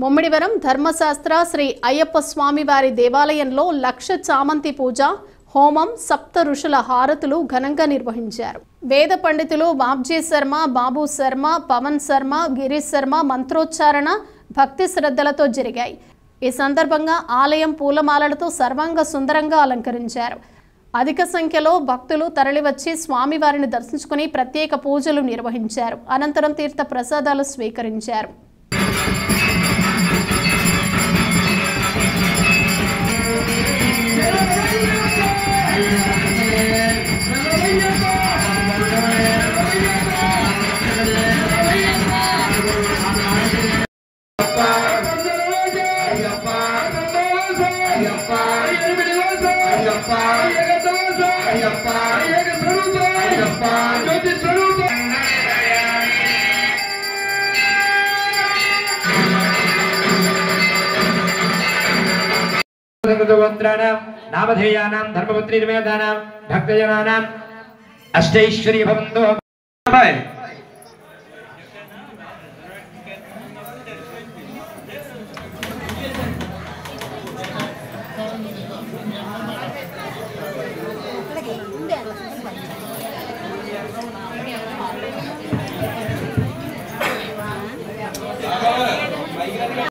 ముమ్మిడివరం ధర్మశాస్త్ర శ్రీ అయ్యప్ప స్వామి వారి దేవాలయంలో లక్ష చామంతి పూజ హోమం సప్త ఋషుల హారతులు ఘనంగా నిర్వహించారు. వేద పండితులు బాబ్జీ శర్మ, బాబు శర్మ, పవన్ శర్మ, గిరీష్ శర్మ మంత్రోచ్చారణ భక్తి శ్రద్ధలతో జరిగాయి. ఈ సందర్భంగా ఆలయం పూలమాలలతో సర్వాంగ సుందరంగా అలంకరించారు. అధిక సంఖ్యలో భక్తులు తరలివచ్చి స్వామివారిని దర్శించుకుని ప్రత్యేక పూజలు నిర్వహించారు. అనంతరం తీర్థ ప్రసాదాలు స్వీకరించారు. नामधेयानां धर्मपुत्री निवेदानां भक्तजनानां अष्टैश्वर्य भवन्तु।